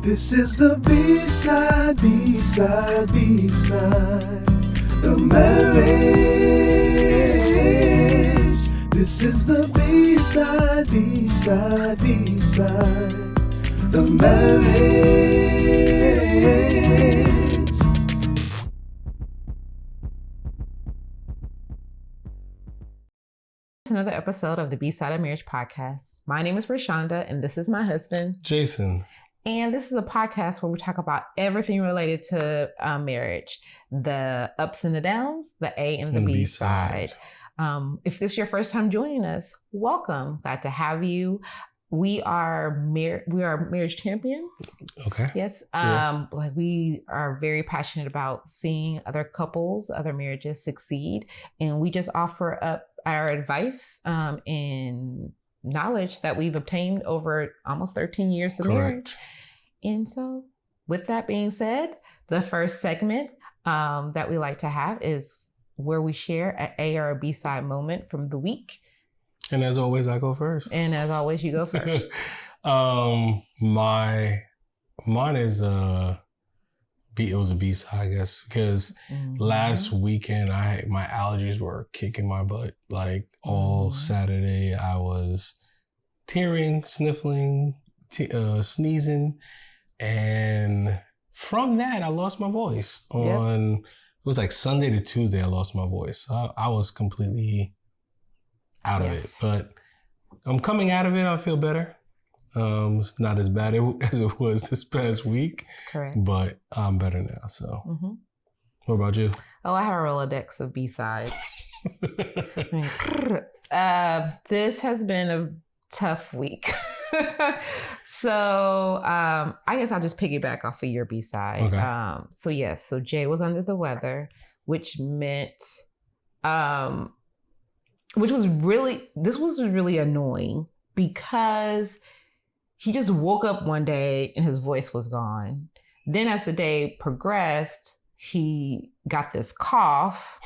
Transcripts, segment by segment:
This is the B-side, B-side, B-side of marriage. This is the B-side, B-side, B-side of marriage. Another episode of the Bside of Marriage Podcast. My name is Rashonda, and this is my husband, Jason. And this is a podcast where we talk about everything related to marriage, the ups and the downs, the A and the B side. If this is your first time joining us, welcome. Glad to have you. We are marriage champions. Okay. Yes. Like we are very passionate about seeing other couples, other marriages succeed, and we just offer up our advice and knowledge that we've obtained over almost 13 years of marriage. And so with that being said, the first segment that we like to have is where we share an A or a B side moment from the week. And as always, I go first. And as always, you go first. Mine is it was a B side, I guess, because last weekend my allergies were kicking my butt. Like all Saturday, I was tearing, sniffling, sneezing, and from that, I lost my voice. It was like Sunday to Tuesday, I lost my voice. I was completely out of it, but I'm coming out of it. I feel better. It's not as bad as it was this past week. Correct. But I'm better now. So, What about you? Oh, I have a Rolodex of B-sides. This has been a tough week. So I guess I'll just piggyback off of your B-side. Okay. So Jay was under the weather, which meant, this was really annoying because he just woke up one day and his voice was gone. Then as the day progressed, he got this cough.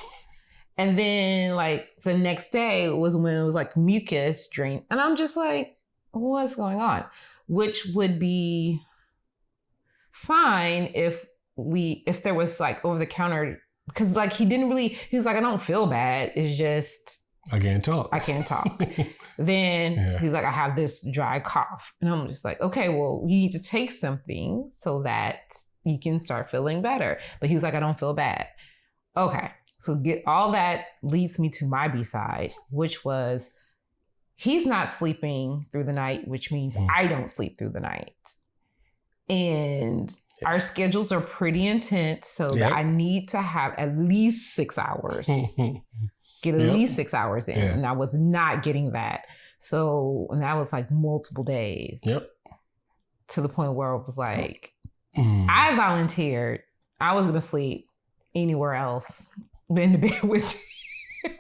And then like the next day was when it was like mucus drain. And I'm just like, what's going on? Which would be fine if there was like over the counter, because like he's like, I don't feel bad. It's just, I can't talk. Then he's like, I have this dry cough. And I'm just like, okay, well, you need to take something so that you can start feeling better. But he was like, I don't feel bad. Okay. So all that leads me to my B-side, which was he's not sleeping through the night, which means I don't sleep through the night. And our schedules are pretty intense, so that I need to have at least 6 hours. Get at least 6 hours in. And I was not getting that. And that was like multiple days. To the point where it was like, I volunteered. I was going to sleep anywhere else but in the bed with you.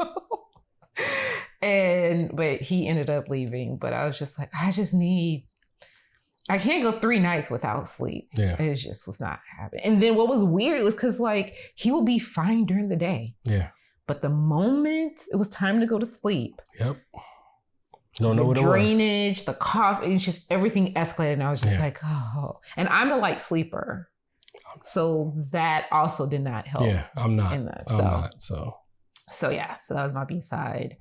But he ended up leaving. But I was just like, I can't go 3 nights without sleep. It just was not happening. And then what was weird was because like he would be fine during the day. But the moment it was time to go to sleep, don't know what it was. The drainage, the cough, it's just everything escalated. And I was just like, oh. And I'm a light sleeper. So that also did not help. I'm not. So that was my B-side.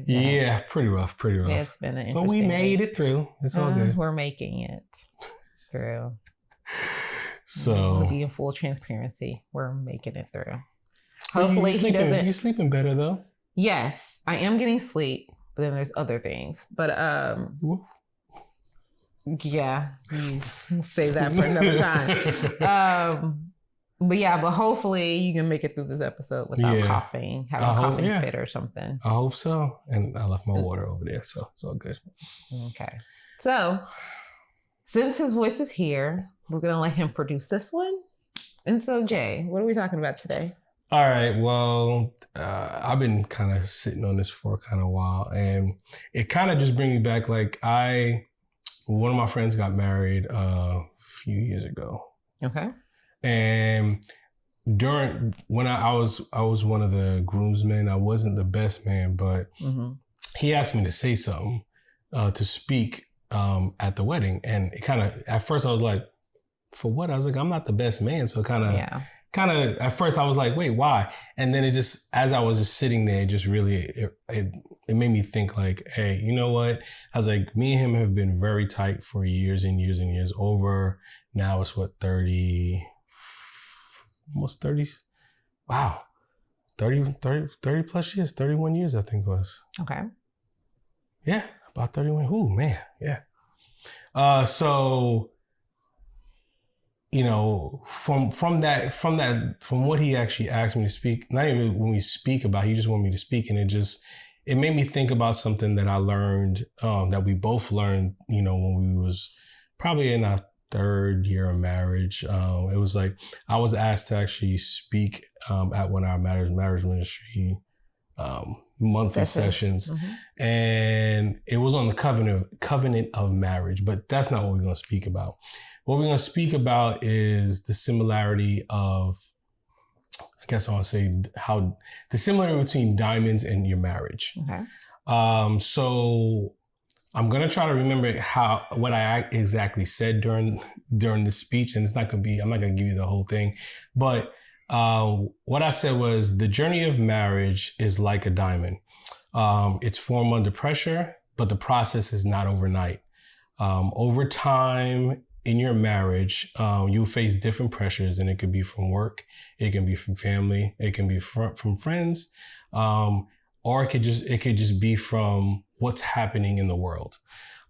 Yeah, pretty rough. It's been an interesting But we made it through. It's all good. We're making it through. So we'll be in full transparency. We're making it through. Hopefully he doesn't. You're sleeping better though. Yes, I am getting sleep, but then there's other things. But yeah, save that for another time. But hopefully you can make it through this episode without coughing, having a coughing fit or something. I hope so. And I left my water over there, so it's all good. Okay. So since his voice is here, we're going to let him produce this one. And so Jay, what are we talking about today? All right. Well, I've been kind of sitting on this for kind of a while, and it kind of just brings me back. Like one of my friends got married a few years ago. Okay. And when I was one of the groomsmen, I wasn't the best man, but he asked me to say something, to speak at the wedding. And it kind of, at first I was like, for what? I was like, I'm not the best man. So kind of, at first I was like, wait, why? And then it just, as I was just sitting there, it just really, it made me think like, hey, you know what? I was like, me and him have been very tight for years and years and years over. Now it's what, 30, almost 30. Wow. 30 plus years, 31 years, I think it was. Okay. Yeah, about 31. Ooh, man. Yeah. So, you know, from what he actually asked me to speak, not even when we speak about, he just wanted me to speak. And it made me think about something that I learned, that we both learned, you know, when we was probably in our third year of marriage. It was like, I was asked to actually speak at one of our marriage ministry monthly sessions. Mm-hmm. And it was on the covenant of marriage, but that's not what we're going to speak about. What we're going to speak about is the similarity of, I guess I want to say how the similarity between diamonds and your marriage. Okay. So I'm going to try to remember what I exactly said during the speech, and I'm not going to give you the whole thing, but what I said was the journey of marriage is like a diamond. It's formed under pressure, but the process is not overnight. Over time in your marriage, you'll face different pressures, and it could be from work, it can be from family, it can be from friends, or it could just be from what's happening in the world.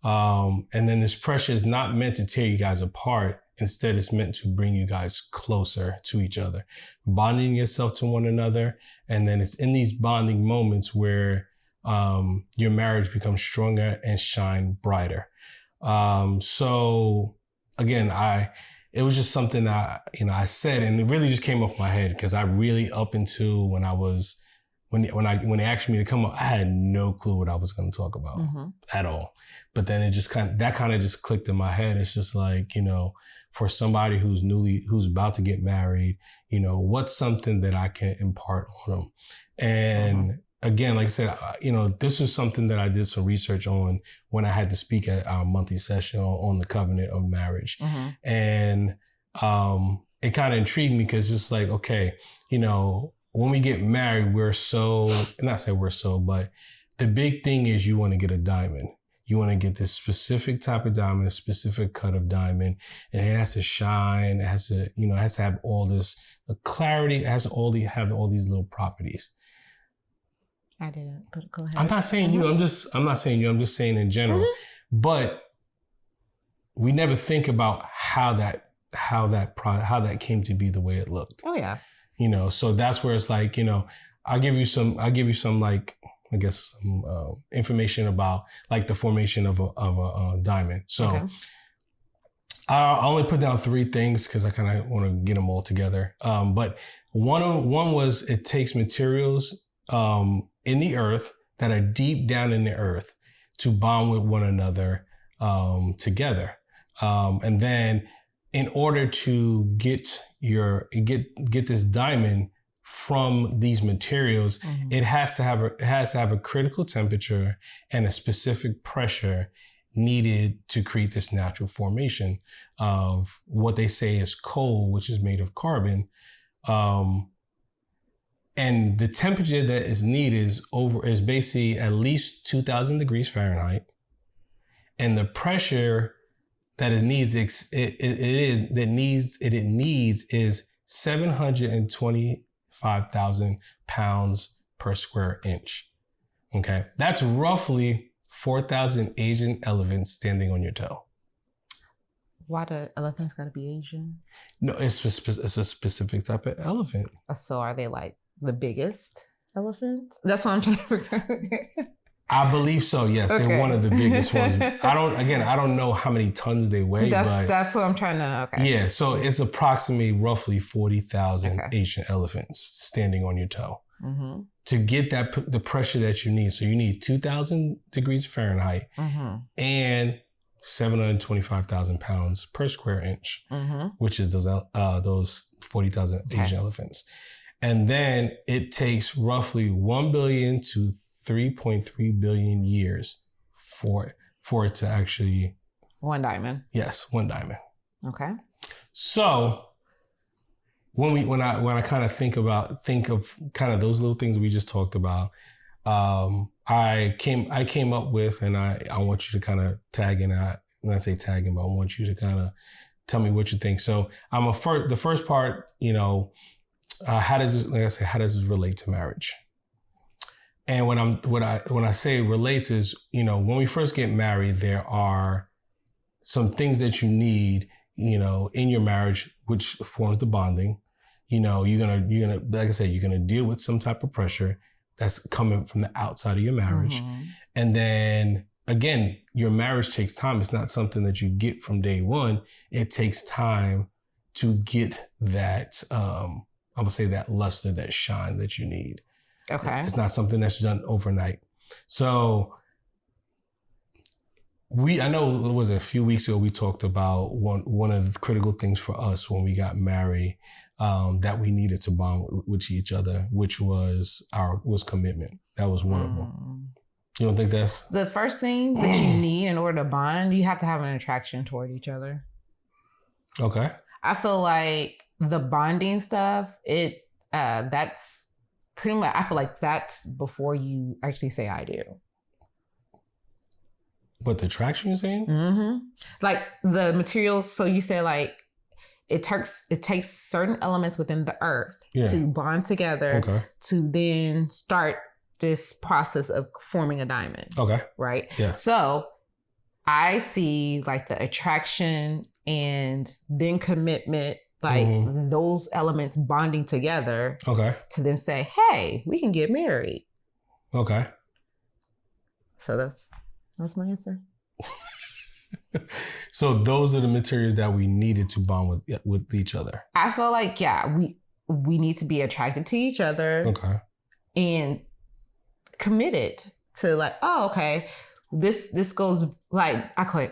And then this pressure is not meant to tear you guys apart. Instead, it's meant to bring you guys closer to each other, bonding yourself to one another. And then it's in these bonding moments where your marriage becomes stronger and shine brighter. So again, it was just something that, you know, I said, and it really just came off my head because I really, up until when they asked me to come up, I had no clue what I was going to talk about at all. But then it just kind of just clicked in my head. It's just like, you know, for somebody who's about to get married, you know, what's something that I can impart on them? And again, like I said, you know, this is something that I did some research on when I had to speak at our monthly session on the covenant of marriage. And it kind of intrigued me because it's like, okay, you know, when we get married, but the big thing is you want to get a diamond. You want to get this specific type of diamond, a specific cut of diamond, and it has to shine. It has to, you know, it has to have all this clarity. It has to have all these little properties. I didn't, but go ahead. I'm not saying you. I'm not saying you. I'm just saying in general. But we never think about how that came to be the way it looked. Oh yeah. You know, so that's where it's like, you know, I'll give you some like, I guess, some information about like the formation of a diamond. So I only put down 3 things because I kind of want to get them all together. But one was it takes materials in the earth that are deep down in the earth to bond with one another together. And then in order to get this diamond from these materials, it has to have a critical temperature and a specific pressure needed to create this natural formation of what they say is coal, which is made of carbon. And the temperature that is needed is basically at least 2,000 degrees Fahrenheit. And the pressure that it needs is 725,000 pounds per square inch. Okay. That's roughly 4,000 Asian elephants standing on your toe. Why do elephants gotta be Asian? No, it's a specific type of elephant. So are they like the biggest elephants? That's what I'm trying to figure out. I believe so. Yes, okay. They're one of the biggest ones. I don't know how many tons they weigh, but that's what I'm trying to. Okay. Yeah, so it's approximately roughly 40,000 Asian elephants standing on your toe to get the pressure that you need. So you need 2,000 degrees Fahrenheit and 725,000 pounds per square inch, which is those 40,000 Asian elephants. And then it takes roughly 1 billion to 3.3 billion years for for it to actually... One diamond. Yes, one diamond. Okay. So when I kind of think of kind of those little things we just talked about, I came up with, and I want you to kind of tag in. When I say tag in, but I want you to kind of tell me what you think. So the first part, how does this relate to marriage? And when I say relates is, when we first get married, there are some things that you need, in your marriage, which forms the bonding. You're gonna, like I said, you're gonna deal with some type of pressure that's coming from the outside of your marriage. Mm-hmm. And then again, your marriage takes time. It's not something that you get from day one. It takes time to get that, I'm gonna say that luster, that shine that you need. Okay. It's not something that's done overnight. So I know it was a few weeks ago, we talked about one of the critical things for us when we got married, that we needed to bond with each other, which was commitment. That was one of them. You don't think that's... The first thing that you need in order to bond, you have to have an attraction toward each other. Okay. I feel like the bonding stuff, that's pretty much, I feel like that's before you actually say I do. But the attraction you're saying? Mm-hmm. Like the materials, so you said like, it takes certain elements within the earth to bond together to then start this process of forming a diamond. Okay. Right? Yeah. So I see like the attraction and then commitment, like those elements bonding together. Okay. To then say, hey, we can get married. Okay. So that's my answer. So those are the materials that we needed to bond with each other. I feel like, we need to be attracted to each other. Okay. And committed to like, oh, okay, this goes like,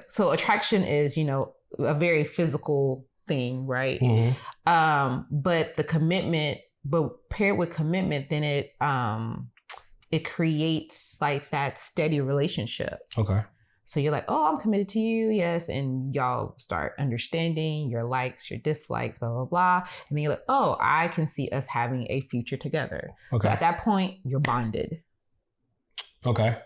so attraction is, a very physical thing, right? Mm-hmm. But the commitment, but paired with commitment, then it creates like that steady relationship. Okay. So you're like, oh, I'm committed to you. Yes. And y'all start understanding your likes, your dislikes, blah, blah, blah. And then you're like, oh, I can see us having a future together. Okay. So at that point, you're bonded. Okay.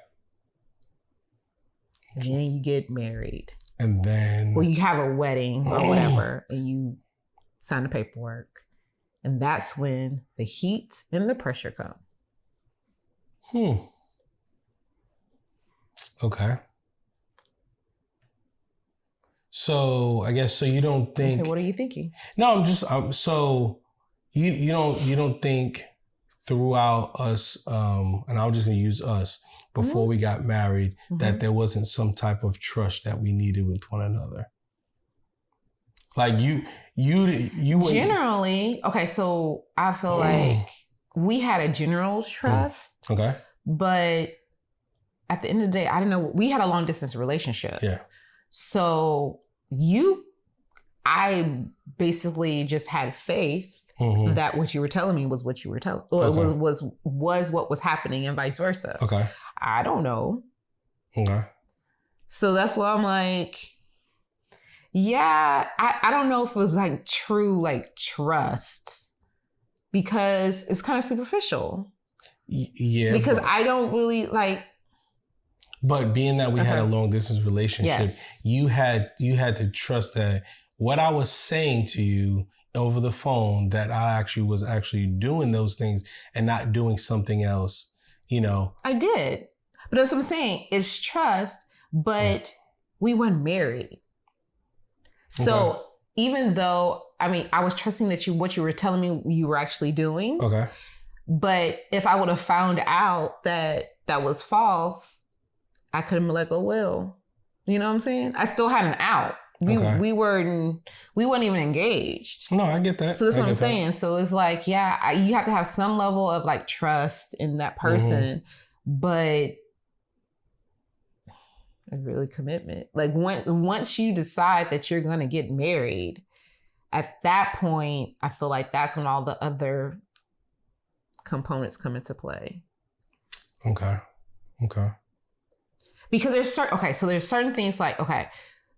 And then you get married. And then... Or you have a wedding or whatever, and you sign the paperwork. And that's when the heat and the pressure come. Okay. So I guess, so you don't think... So what are you thinking? No, so you don't think throughout us, and I'm just going to use us, before we got married, that there wasn't some type of trust that we needed with one another? Like you generally, okay, so I feel like we had a general trust. Okay. But at the end of the day, I don't know, we had a long distance relationship. Yeah. So I basically just had faith that what you were telling me was what you were telling, or was what was happening, and vice versa. Okay. I don't know. Okay. So that's why I'm like, I don't know if it was like true, like trust, because it's kind of superficial. Yeah. Because I don't really like. But being that we had a long distance relationship, you had to trust that what I was saying to you over the phone, that I was actually doing those things and not doing something else, I did. But that's what I'm saying. It's trust, but we weren't married. So even though, I was trusting that what you were telling me you were actually doing. Okay. But if I would have found out that was false, I could have been like, oh, well, you know what I'm saying? I still had an out. We weren't even engaged. No, I get that. So that's what I'm saying. So it's like, you have to have some level of like trust in that person, but really commitment. Like once you decide that you're going to get married, at that point, I feel like that's when all the other components come into play. Okay. Because there's certain things like, okay,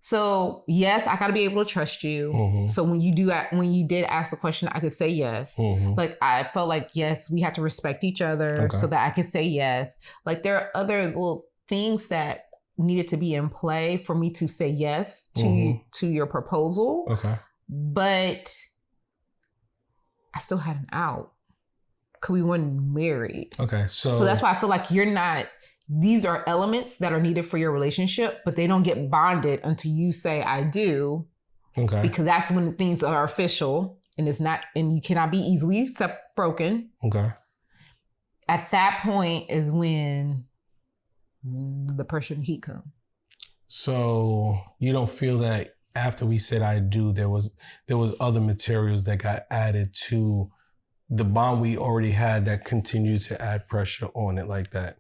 so yes, I got to be able to trust you. Mm-hmm. So when you did ask the question, I could say yes. Mm-hmm. Like I felt like, yes, we have to respect each other so that I could say yes. Like there are other little things that needed to be in play for me to say yes to your proposal. Okay. But I still had an out because we weren't married. Okay. So that's why I feel like these are elements that are needed for your relationship, but they don't get bonded until you say I do. Okay. Because that's when things are official and you cannot be easily broken. Okay. At that point is when the pressure and heat come. So you don't feel that after we said I do, there was other materials that got added to the bond we already had that continued to add pressure on it like that?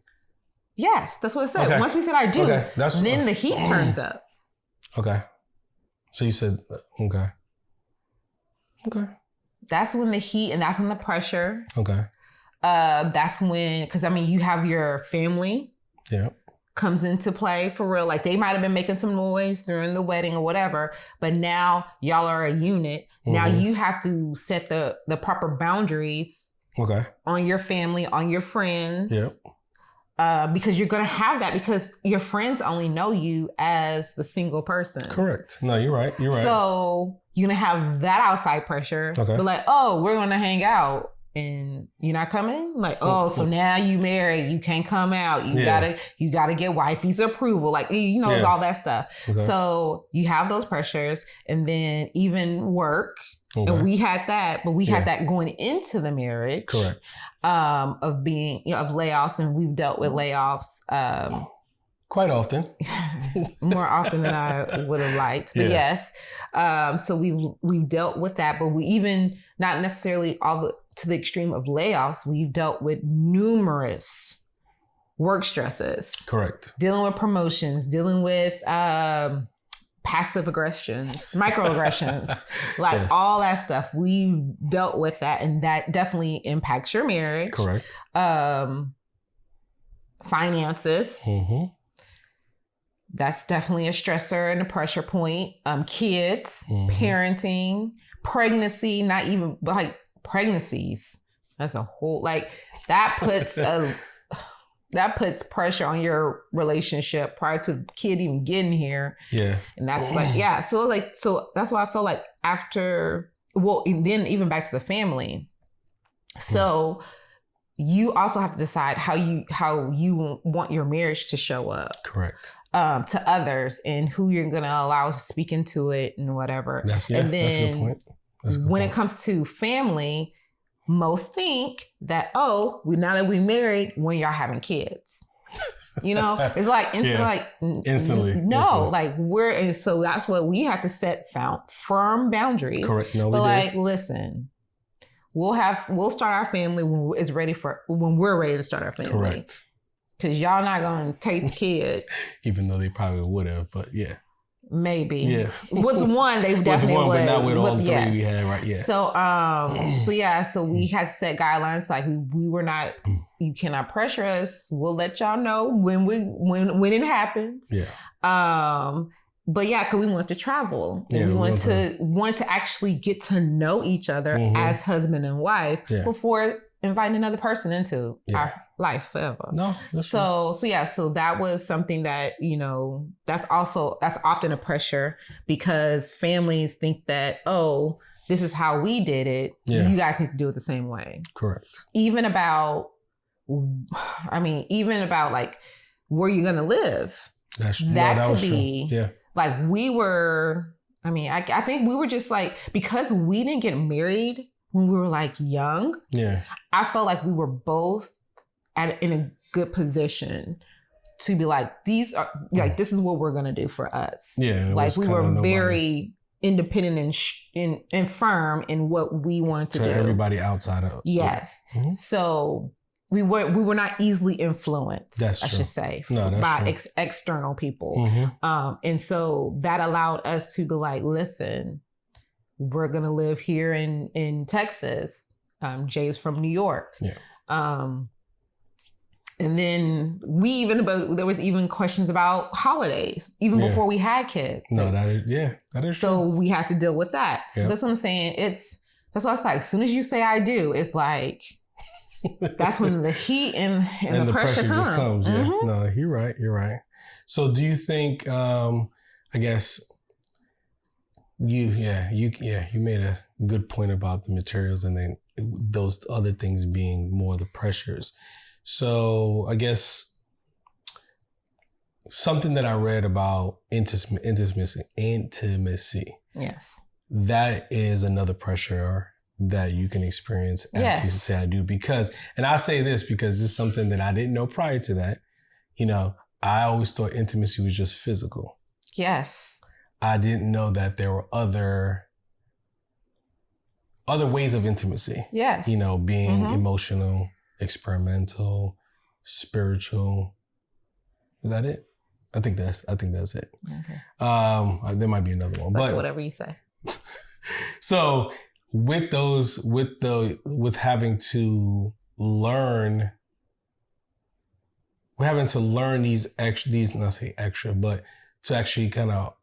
Yes, that's what it said. Okay. Once we said I do, then the heat turns up. Okay. So you said, okay. Okay. That's when the heat and that's when the pressure. Okay. That's when, because I mean, you have your family. Yeah. Comes into play for real. Like they might have been making some noise during the wedding or whatever, but now y'all are a unit. Mm-hmm. Now you have to set the proper boundaries. Okay. On your family, on your friends. Yep. Because you're going to have that because your friends only know you as the single person. Correct. No, you're right. You're right. So you're going to have that outside pressure. Okay. But like, oh, we're going to hang out and you're not coming? Like, oh, so now you married, you can't come out. You gotta get wifey's approval. Like, it's all that stuff. Okay. So you have those pressures and then even work. Okay. And we had that, but we had that going into the marriage. Correct. Of being, of layoffs, and we've dealt with layoffs quite often. More often than I would have liked. But yes. So we've dealt with that, but we even not necessarily to the extreme of layoffs, we've dealt with numerous work stresses. Correct. Dealing with promotions, dealing with passive aggressions, microaggressions, like all that stuff. We've dealt with that, and that definitely impacts your marriage. Correct. Finances. Mm-hmm. That's definitely a stressor and a pressure point. Kids, parenting, pregnancy, not even, but like pregnancies. That's a whole, like that puts pressure on your relationship prior to the kid even getting here. Yeah. And that's like, so that's why I feel like and then even back to the family. So you also have to decide how you want your marriage to show up. Correct. To others and who you're going to allow to speak into it and whatever. That's a good point. When it comes to family, most think that, now that we married, when y'all having kids. It's like instantly. No, like and so that's what we have to set firm boundaries. Correct. No, but like, listen, we'll start our family when we're ready to start our family. Correct. Because y'all not going to take the kid. Even though they probably would have, but yeah. Maybe. Yeah. With one, they definitely would. But not with all three we had, right? Yeah. So we had set guidelines. Like we were not, you cannot pressure us. We'll let y'all know when it happens. Yeah. But yeah, because we want to travel. And we want to actually get to know each other as husband and wife before inviting another person into our life forever. No. So that was something that, that's often a pressure because families think that, this is how we did it. Yeah. You guys need to do it the same way. Correct. Even about like where you're going to live. That could be. Yeah. Like we were, I think we were just like, because we didn't get married when we were like young, I felt like we were both in a good position to be like, this is what we're gonna do for us. Yeah, like we were very independent and firm in what we wanted to do. Everybody outside of yes. Mm-hmm. So we were not easily influenced. That's true. I should say by external people, and so that allowed us to be like, listen. We're going to live here in Texas. Jay's from New York. Yeah. And then there was even questions about holidays, even before we had kids. No, that is so true. we had to deal with that. So that's what I'm saying. That's why it's like, as soon as you say I do, it's like, that's when the heat and the pressure just comes. Yeah. Mm-hmm. No, you're right. So do you think, I guess you made a good point about the materials and then those other things being more the pressures. So I guess something that I read about intimacy. Yes. That is another pressure that you can experience after you say I do. And I say this because it's something that I didn't know prior to that. You know, I always thought intimacy was just physical. Yes. I didn't know that there were other ways of intimacy. Yes. You know, being emotional, experimental, spiritual. Is that it? I think that's it. Okay. There might be another one, but whatever you say. So with having to learn, we're having to learn not say extra, but to actually kind of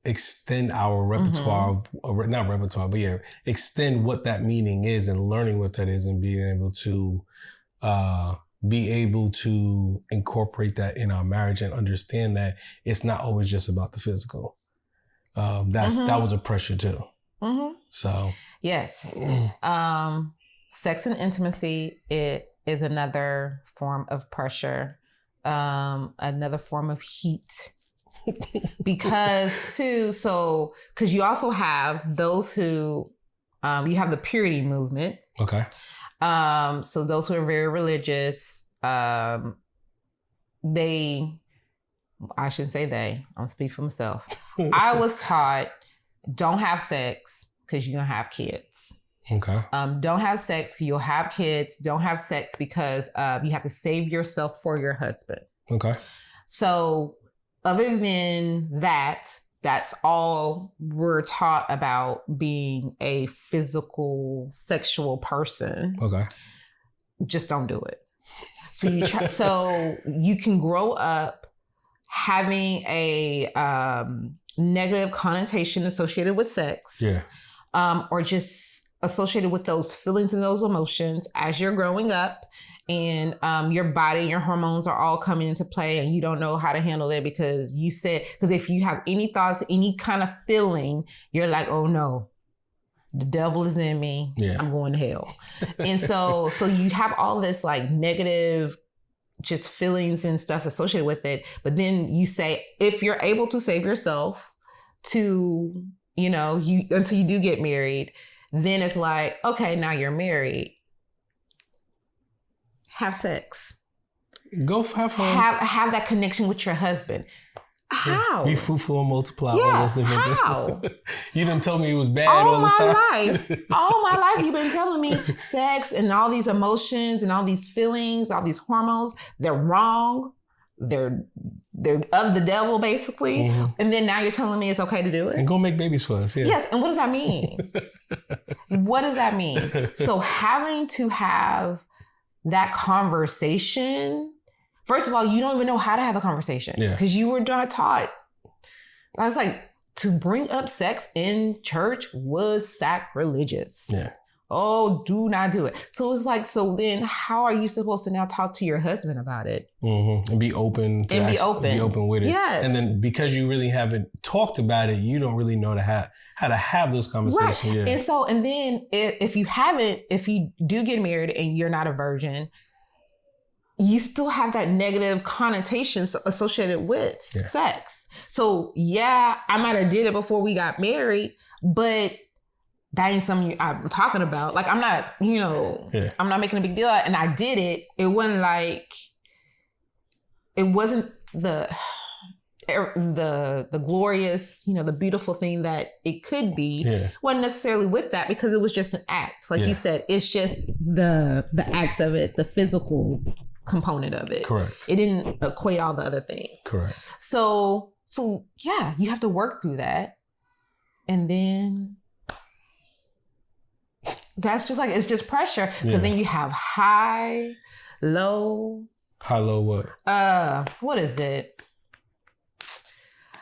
extend our repertoire, not repertoire, but extend what that meaning is and learning what that is and being able to incorporate that in our marriage and understand that it's not always just about the physical. That was a pressure too. Mm-hmm. So yes, sex and intimacy, it is another form of pressure, another form of heat. Because you also have those who, you have the purity movement. Okay. So those who are very religious, I shouldn't say I'll speak for myself. I was taught, don't have sex because you're going to have kids. Okay. Don't have sex because you'll have kids. Don't have sex because you have to save yourself for your husband. Okay. So other than that, that's all we're taught about being a physical, sexual person. Okay. Just don't do it. So so you can grow up having a negative connotation associated with sex. Yeah. Or just associated with those feelings and those emotions as you're growing up, and your body and your hormones are all coming into play, and you don't know how to handle it because if you have any thoughts, any kind of feeling, you're like, oh no, the devil is in me. Yeah. I'm going to hell. And so you have all this like negative just feelings and stuff associated with it. But then you say, if you're able to save yourself to, until you do get married, then it's like, okay, now you're married. Have sex. Go have fun. Have that connection with your husband. How? Be fruitful and multiply. Yeah, how? You done told me it was bad all this time. All my life, you've been telling me sex and all these emotions and all these feelings, all these hormones, they're wrong. They're of the devil, basically. Mm-hmm. And then now you're telling me it's okay to do it? And go make babies for us. Yeah. Yes. And what does that mean? What does that mean? So having to have that conversation, first of all, you don't even know how to have a conversation because you were not taught. I was like, to bring up sex in church was sacrilegious. Yeah. Oh, do not do it. So it's like, so then how are you supposed to now talk to your husband about it? Mm-hmm. And be open. Be open with it. Yes. And then because you really haven't talked about it, you don't really know how to have those conversations. Right. Yeah. And then if you do get married and you're not a virgin, you still have that negative connotation associated with sex. So I might have did it before we got married, but that ain't something I'm talking about. Like, I'm not, I'm not making a big deal. And I did it. It wasn't the glorious, the beautiful thing that it could be. Yeah. Wasn't necessarily with that because it was just an act. Like you said, it's just the act of it, the physical component of it. Correct. It didn't equate all the other things. Correct. So you have to work through that. And then that's just like, it's just pressure. Because then you have high, low, High, low, what? What is it?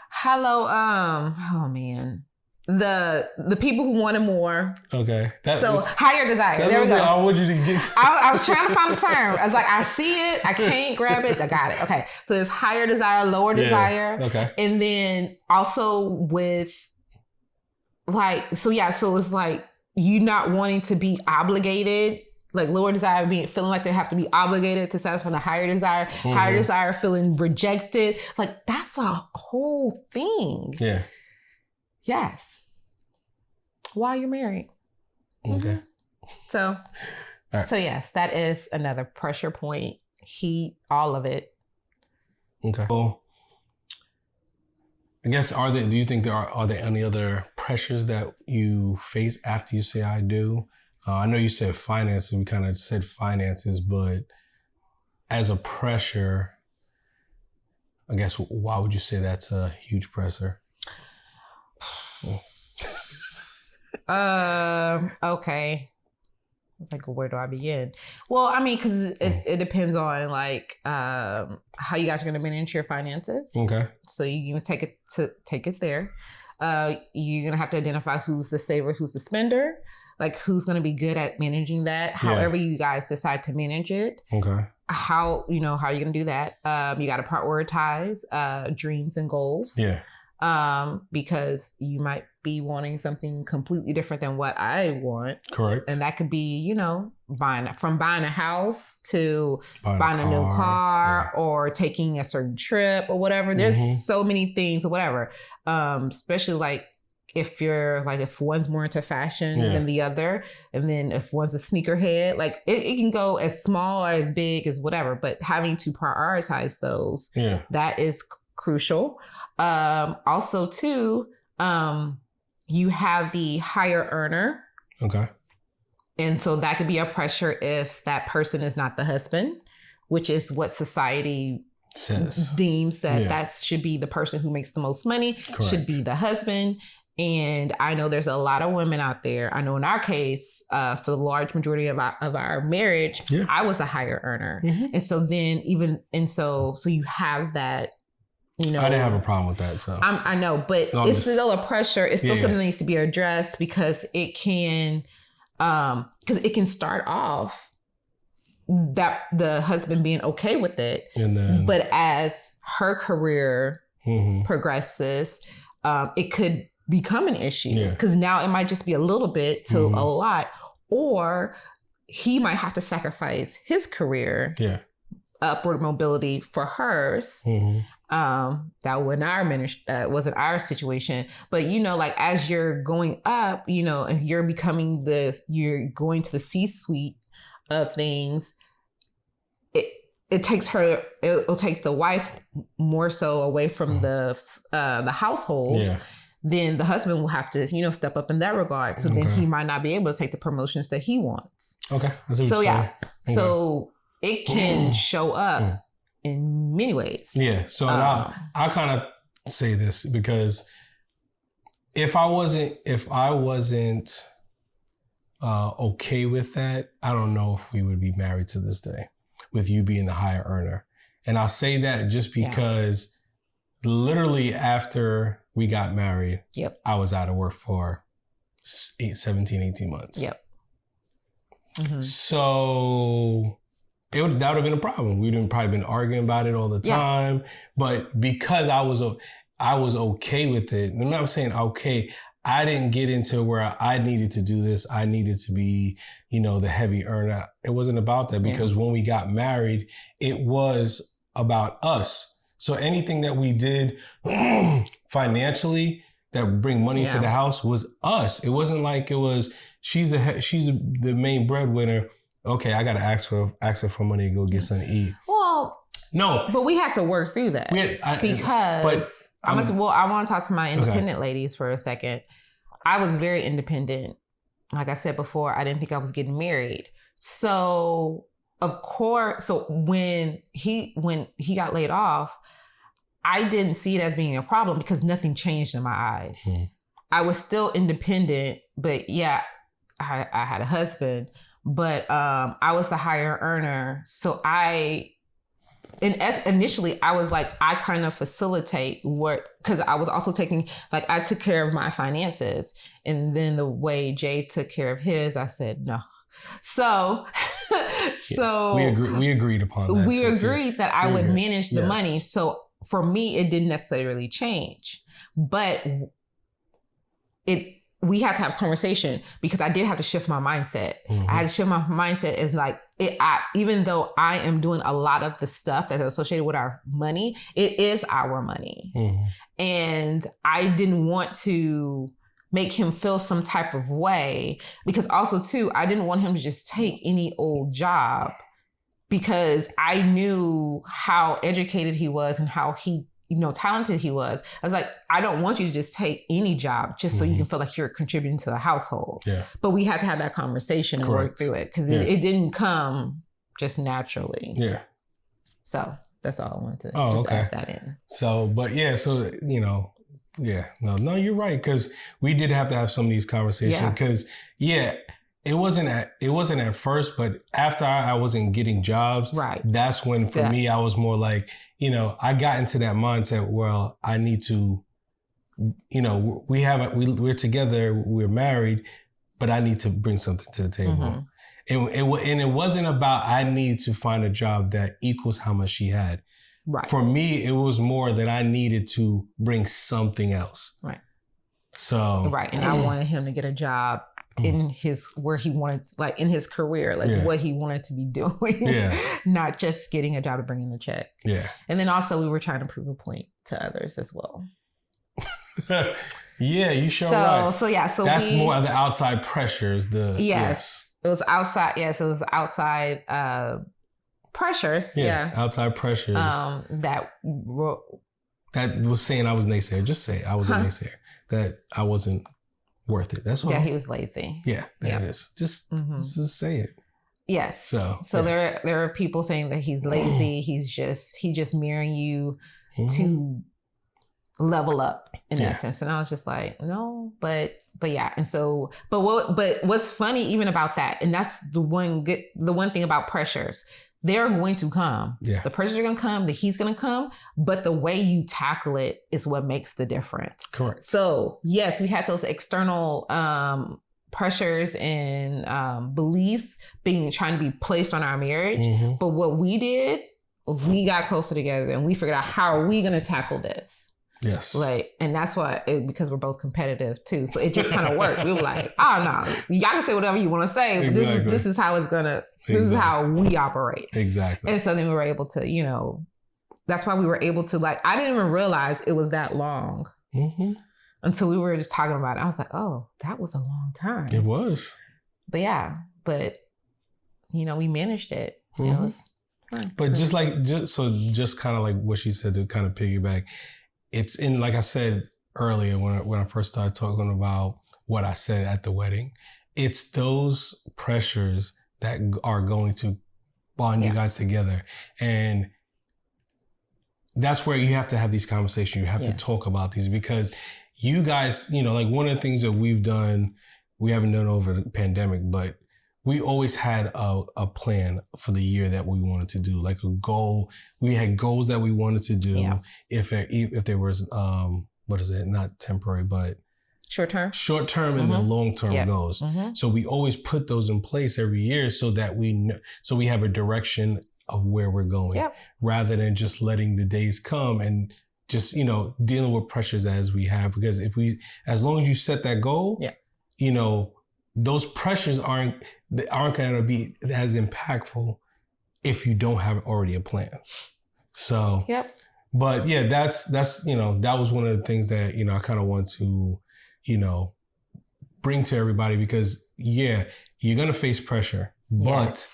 High, low, oh man. The people who wanted more. Okay. So higher desire. There we go. I want you to get. I was trying to find the term. I was like, I see it. I can't grab it. I got it. Okay. So there's higher desire, lower desire. Okay. And then also with like, so it's like you not wanting to be obligated. Like lower desire feeling like they have to be obligated to satisfy the higher desire. Mm-hmm. Higher desire feeling rejected. Like that's a whole thing. Yeah. Yes. While you're married. Okay. So, right. So yes, that is another pressure point. All of it. Okay. Well, I guess do you think are there any other pressures that you face after you say I do? I know you said finances. We kind of said finances, but as a pressure, I guess why would you say that's a huge pressure? Okay. Like, where do I begin? Well, I mean, because it depends on like how you guys are going to manage your finances. Okay. So you take it there. You're going to have to identify who's the saver, who's the spender, like who's going to be good at managing that. However you guys decide to manage it. Okay. How are you going to do that? You got to prioritize dreams and goals. Yeah. Because you might be wanting something completely different than what I want. Correct. And that could be, buying a house to buying a new car, car or taking a certain trip or whatever. There's so many things or whatever. Especially like if one's more into fashion than the other, and then if one's a sneakerhead, like it can go as small or as big as whatever, but having to prioritize those, that is crucial. Also too, you have the higher earner. Okay. And so that could be a pressure if that person is not the husband, which is what society deems that should be the person who makes the most money. Correct. Should be the husband. And I know there's a lot of women out there. I know in our case, for the large majority of our marriage, I was a higher earner. Mm-hmm. And so then so you have that, I didn't have a problem with that. So I know, but it's still a pressure. It's still something that needs to be addressed because it can start off that the husband being okay with it. And then, but as her career progresses, it could become an issue because now it might just be a little bit to a lot, or he might have to sacrifice his career, upward mobility for hers. That wasn't our situation, but like as you're going up, and you're going to the C-suite of things, it'll take the wife more so away from the household. Yeah. Then the husband will have to, step up in that regard. So then he might not be able to take the promotions that he wants. Okay. So so it can show up in many ways. Yeah. So I kind of say this because if I wasn't okay with that, I don't know if we would be married to this day with you being the higher earner. And I say that just because literally after we got married, I was out of work for 17, 18 months. Yep. Mm-hmm. So that would have been a problem. We'd probably been arguing about it all the time. But because I was okay with it, I'm not saying okay, I didn't get into where I needed to do this. I needed to be, the heavy earner. It wasn't about that because when we got married, it was about us. So anything that we did financially that would bring money to the house was us. It wasn't like it was she's the main breadwinner. Okay, I gotta ask her for money to go get something to eat. Well, no, but we had to work through that because I want to talk to my independent ladies for a second. I was very independent. Like I said before, I didn't think I was getting married. So of course, when he got laid off, I didn't see it as being a problem because nothing changed in my eyes. Mm. I was still independent, but I had a husband, but I was the higher earner. So I initially I was like, I kind of facilitate work because I was also taking, like, I took care of my finances, and then the way Jay took care of his, I said no. So, we agreed upon that. We agreed that I would manage the money. So for me, it didn't necessarily change, but we had to have a conversation because I did have to shift my mindset. I had to shift my mindset as like, even though I am doing a lot of the stuff that's associated with our money, it is our money. And I didn't want to make him feel some type of way, because also too, I didn't want him to just take any old job, because I knew how educated he was and how talented he was. I was like, I don't want you to just take any job just so you can feel like you're contributing to the household. Yeah. But we had to have that conversation and work through it, because it didn't come just naturally. Yeah. So that's all I wanted to add that in. So, but yeah, so, no, you're right. Because we did have to have some of these conversations because it wasn't at first, but after I wasn't getting jobs, that's when for me, I was more like, I got into that mindset, well, I need to, we're together, we're married, but I need to bring something to the table. And it wasn't about, I need to find a job that equals how much she had. Right. For me, it was more that I needed to bring something else. Right. So. Right. And I wanted him to get a job in where he wanted, like in his career, like what he wanted to be doing, not just getting a job to bring in a check. Yeah. And then also we were trying to prove a point to others as well. Yeah, you sure right. So that's more of the outside pressures. It was outside. Yes, it was outside pressures. Yeah, outside pressures. That was saying I was naysayer. Just say I was a naysayer. That I wasn't worth it. That's all. Yeah, he was lazy. Yeah, it is. Just say it. Yes. So there are people saying that he's lazy. He's just marrying you to level up in that sense. And I was just like, no, but yeah. And so, but what's funny even about that, and that's the one thing about pressures, they're going to come. Yeah. The pressures are going to come, the heat's going to come, but the way you tackle it is what makes the difference. Correct. So yes, we had those external pressures and beliefs trying to be placed on our marriage. But what we did, we got closer together and we figured out, how are we going to tackle this? Yes. And that's why, because we're both competitive too. So it just kind of worked. We were like, oh no, y'all can say whatever you want to say, but this is how it's gonna, this is how we operate. Exactly. And so then we were able to, that's why we were able to, like, I didn't even realize it was that long until we were just talking about it. I was like, oh, that was a long time. It was. But yeah, we managed it. It was fun. But just kind of like what she said, to kind of piggyback, it's in, like I said earlier, when I first started talking about what I said at the wedding, it's those pressures that are going to bond you guys together. And that's where you have to have these conversations. You have to talk about these, because you guys, like one of the things that we've done, we haven't done over the pandemic, but we always had a plan for the year that we wanted to do, like a goal. We had goals that we wanted to do. Yeah. If there was, not temporary, but short term and then long term goals. So we always put those in place every year so that we have a direction of where we're going, rather than just letting the days come and just, dealing with pressures as we have. Because as long as you set that goal, those pressures aren't going to be as impactful if you don't have already a plan. So, but yeah, that's, that was one of the things that, I kind of want to, bring to everybody, because you're going to face pressure, but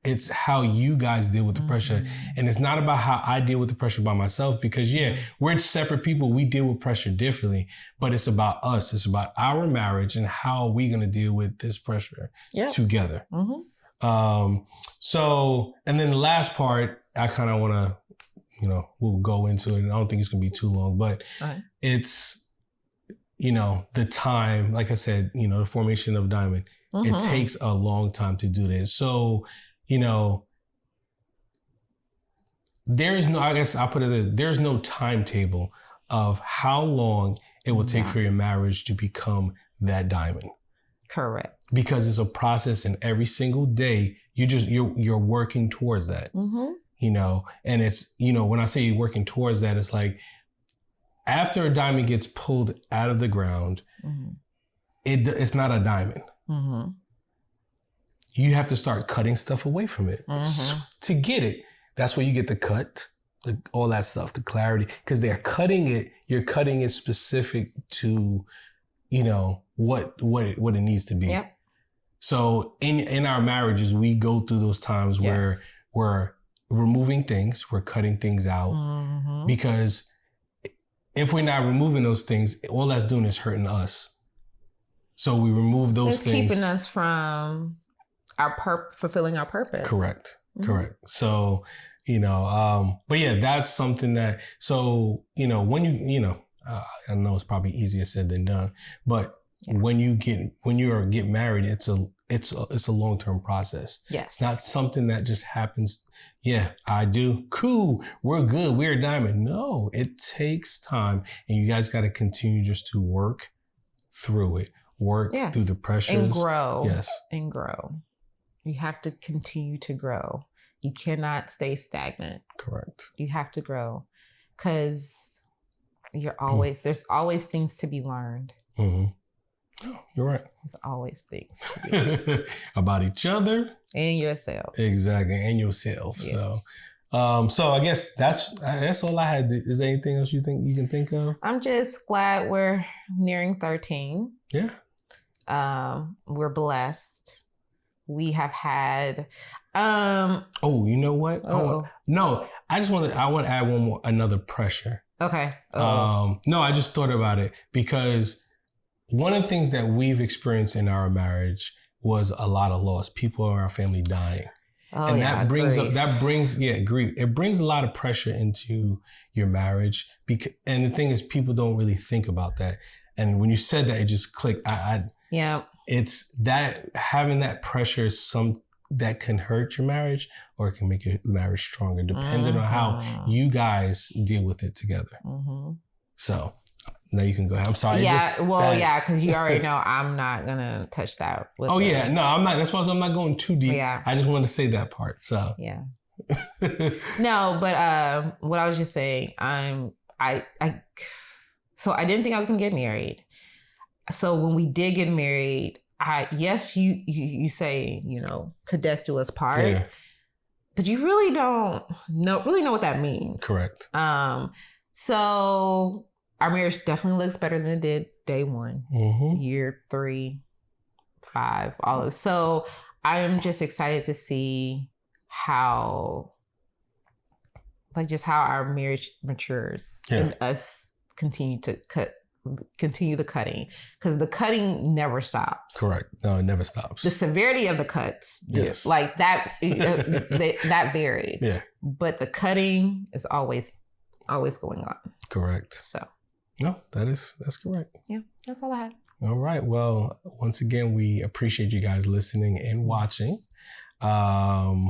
it's how you guys deal with the pressure. And it's not about how I deal with the pressure by myself, because we're separate people. We deal with pressure differently, but it's about us. It's about our marriage and how are we going to deal with this pressure together. So, and then the last part, I kind of want to, we'll go into it, and I don't think it's going to be too long, but it's, the time, like I said, the formation of Diamond, it takes a long time to do this. So, there's no, I guess I'll put it this, there's no timetable of how long it will take for your marriage to become that diamond. Correct. Because it's a process, and every single day you're working towards that. Mm-hmm. You know, and it's, you know, when I say you're working towards that, it's like after a diamond gets pulled out of the ground, mm-hmm. it's not a diamond. Mm-hmm. You have to start cutting stuff away from it to get it. That's where you get the cut, all that stuff, the clarity, because they're cutting it. You're cutting it specific to, you know, what it needs to be. Yep. So in our marriages, we go through those times where we're removing things, we're cutting things out, because if we're not removing those things, all that's doing is hurting us. So we remove those things. It's keeping us from fulfilling our purpose. Correct. Correct. So, you know, but yeah, that's something that, so, you know, when I know it's probably easier said than done, but when you get married, it's a long-term process. Yes. It's not something that just happens. Yeah, I do. Cool. We're good. We're a diamond. No, it takes time, and you guys got to continue just to work through it, through the pressures and grow. Yes. And grow. You have to continue to grow. You cannot stay stagnant. Correct. You have to grow, because there's always things to be learned. Mm-hmm. Oh, you're right. There's always things to be learned. About each other and yourself. Exactly, and yourself. Yes. So I guess that's all I had. Is there anything else you think you can think of? I'm just glad we're nearing 13. Yeah. We're blessed. We have had. Oh, you know what? I want to add another pressure. Okay. No, I just thought about it, because one of the things that we've experienced in our marriage was a lot of loss. People in our family dying. And that brings grief. It brings a lot of pressure into your marriage. And the thing is, people don't really think about that. And when you said that, it just clicked. It's that having that pressure is that can hurt your marriage, or it can make your marriage stronger, depending on how you guys deal with it together. Mm-hmm. So now you can go ahead. I'm sorry. Because you already know I'm not gonna touch that. No, I'm not. That's why I'm not going too deep. Yeah. I just wanted to say that part. So yeah. No, but what I was just saying, so I didn't think I was gonna get married. So when we did get married, you say, you know, to death do us part. Yeah. But you really don't know what that means. Correct. So our marriage definitely looks better than it did day one, year 3, 5, all of it. So I am just excited to see how our marriage matures and us continue the cutting, because the cutting never stops. Correct. No, it never stops. The severity of the cuts do. Like that, that varies. Yeah. But the cutting is always going on. Correct. So. No, that's correct. Yeah, that's all I had. All right. Well, once again, we appreciate you guys listening and watching. I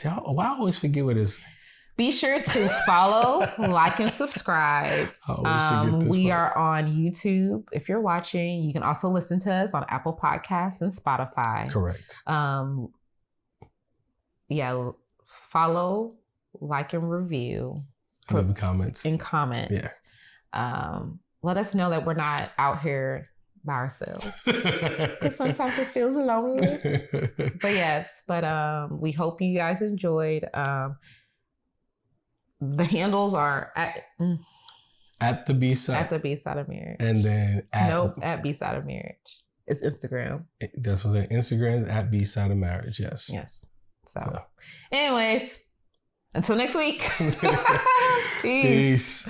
always forget what it is. Be sure to follow, like, and subscribe. We are on YouTube. If you're watching, you can also listen to us on Apple Podcasts and Spotify. Correct. Follow, like, and review. Leave comments. Yeah. Let us know that we're not out here by ourselves, because sometimes it feels lonely. But we hope you guys enjoyed. The handles are at the Bside of Marriage, and then at Bside of Marriage. It's Instagram. That's what I'm saying. Instagram is at Bside of Marriage. Yes. So, anyways, until next week. Peace.